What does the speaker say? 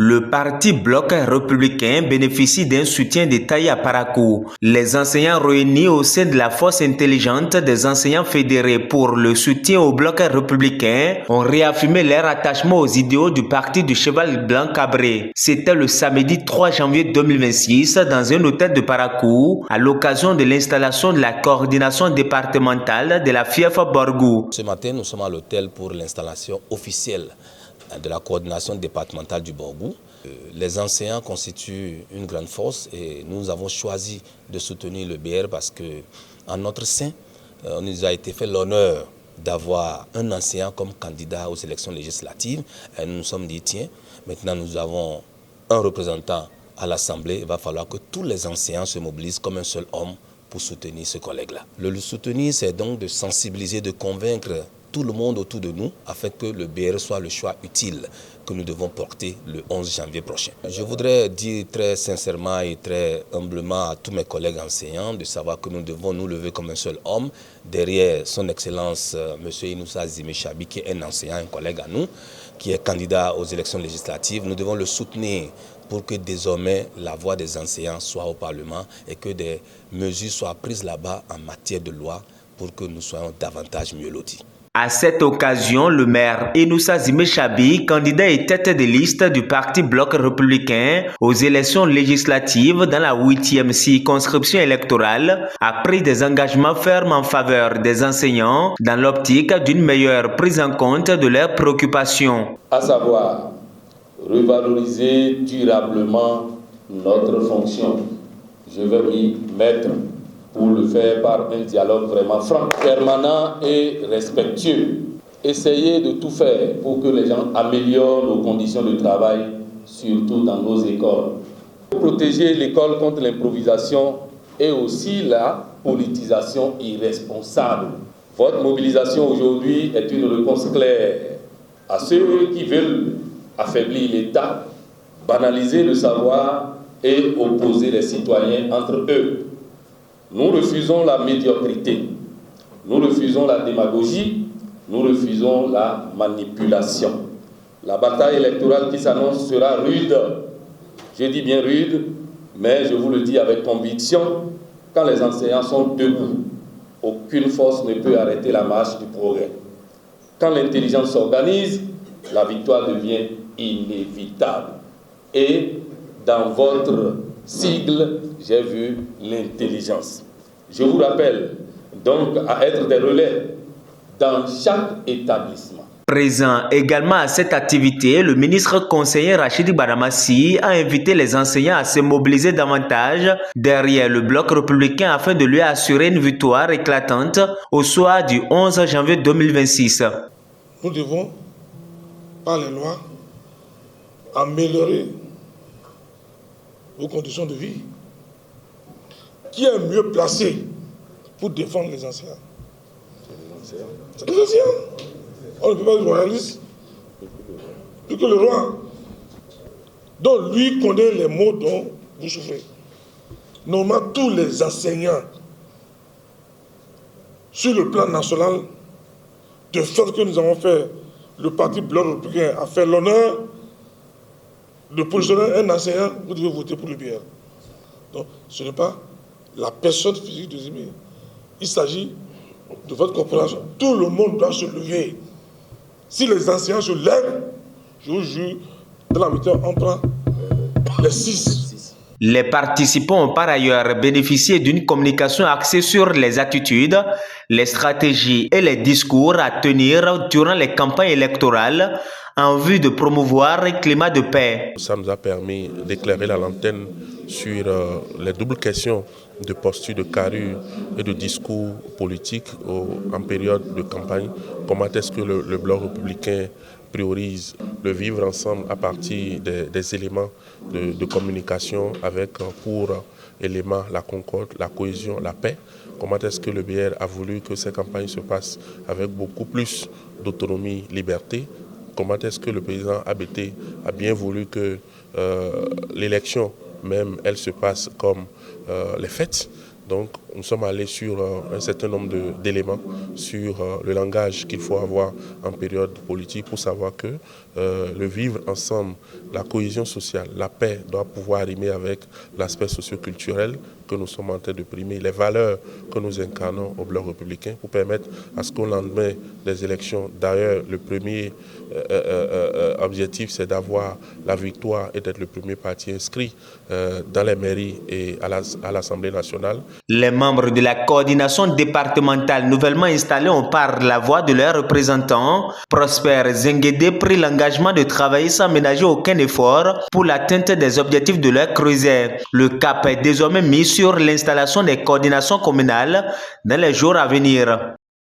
Le parti Bloc républicain bénéficie d'un soutien détaillé à Parakou. Les enseignants réunis au sein de la force intelligente des enseignants fédérés pour le soutien au Bloc républicain ont réaffirmé leur attachement aux idéaux du parti du cheval blanc cabré. C'était le samedi 3 janvier 2026 dans un hôtel de Parakou à l'occasion de l'installation de la coordination départementale de la FIEF Borgou. Ce matin, nous sommes à l'hôtel pour l'installation officielle de la coordination départementale du Borgou. Les enseignants constituent une grande force et nous avons choisi de soutenir le BR parce qu'en notre sein, on nous a été fait l'honneur d'avoir un enseignant comme candidat aux élections législatives. Et nous nous sommes dit, tiens, maintenant nous avons un représentant à l'Assemblée. Il va falloir que tous les enseignants se mobilisent comme un seul homme pour soutenir ce collègue-là. Le soutenir, c'est donc de sensibiliser, de convaincre tout le monde autour de nous afin que le BR soit le choix utile que nous devons porter le 11 janvier prochain. Je voudrais dire très sincèrement et très humblement à tous mes collègues enseignants de savoir que nous devons nous lever comme un seul homme derrière son Excellence M. Inoussa Zimé Chabi, qui est un enseignant, un collègue à nous, qui est candidat aux élections législatives. Nous devons le soutenir pour que désormais la voix des enseignants soit au Parlement et que des mesures soient prises là-bas en matière de loi pour que nous soyons davantage mieux lotis. À cette occasion, le maire Inoussa Zimé Chabi, candidat et tête de liste du parti Bloc républicain aux élections législatives dans la 8e circonscription électorale, a pris des engagements fermes en faveur des enseignants dans l'optique d'une meilleure prise en compte de leurs préoccupations. À savoir, revaloriser durablement notre fonction. Je vais m'y mettre pour le faire par un dialogue vraiment franc, permanent et respectueux. Essayez de tout faire pour que les gens améliorent nos conditions de travail, surtout dans nos écoles. Protéger l'école contre l'improvisation et aussi la politisation irresponsable. Votre mobilisation aujourd'hui est une réponse claire à ceux qui veulent affaiblir l'État, banaliser le savoir et opposer les citoyens entre eux. Nous refusons la médiocrité, nous refusons la démagogie, nous refusons la manipulation. La bataille électorale qui s'annonce sera rude, je dis bien rude, mais je vous le dis avec conviction, quand les enseignants sont debout, aucune force ne peut arrêter la marche du progrès. Quand l'intelligence s'organise, la victoire devient inévitable. Et dans votre sigle, j'ai vu l'intelligence. Je vous rappelle donc à être des relais dans chaque établissement. Présent également à cette activité, le ministre conseiller Rachidi Baramassi a invité les enseignants à se mobiliser davantage derrière le Bloc républicain afin de lui assurer une victoire éclatante au soir du 11 janvier 2026. Nous devons, par les lois, améliorer vos conditions de vie. Qui est mieux placé pour défendre les enseignants? C'est les enseignants. On ne peut pas être royaliste plus que le roi. Donc lui connaît les maux dont vous souffrez. Normalement, tous les enseignants, sur le plan national, de sorte que nous avons fait, le parti Bloc républicain a fait l'honneur de positionner un enseignant, vous devez voter pour le BR. Donc ce n'est pas la personne physique de Zimé. Il s'agit de votre corporation. Tout le monde doit se lever. Si les enseignants se lèvent, je vous jure, dans la méthode, on prend les 6. Les participants ont par ailleurs bénéficié d'une communication axée sur les attitudes, les stratégies et les discours à tenir durant les campagnes électorales en vue de promouvoir un climat de paix. Ça nous a permis d'éclairer la lanterne sur les doubles questions de posture, de carrure et de discours politique en période de campagne. Comment est-ce que le Bloc républicain priorise le vivre ensemble à partir des éléments de communication avec pour éléments la concorde, la cohésion, la paix. Comment est-ce que le BR a voulu que ces campagnes se passent avec beaucoup plus d'autonomie, liberté. Comment est-ce que le président ABT a bien voulu que l'élection, même elle se passe comme les fêtes. Donc nous sommes allés sur un certain nombre d'éléments sur le langage qu'il faut avoir en période politique pour savoir que le vivre ensemble, la cohésion sociale, la paix doit pouvoir rimer avec l'aspect socio-culturel que nous sommes en train de primer, les valeurs que nous incarnons au Bloc républicain pour permettre à ce qu'au lendemain des élections, d'ailleurs le premier objectif c'est d'avoir la victoire et d'être le premier parti inscrit dans les mairies et à l'Assemblée nationale. Les membres de la coordination départementale nouvellement installée ont par la voix de leurs représentants, Prosper Zenguedé, pris l'engagement de travailler sans ménager aucun effort pour l'atteinte des objectifs de leur creuset. Le cap est désormais mis sur l'installation des coordinations communales dans les jours à venir.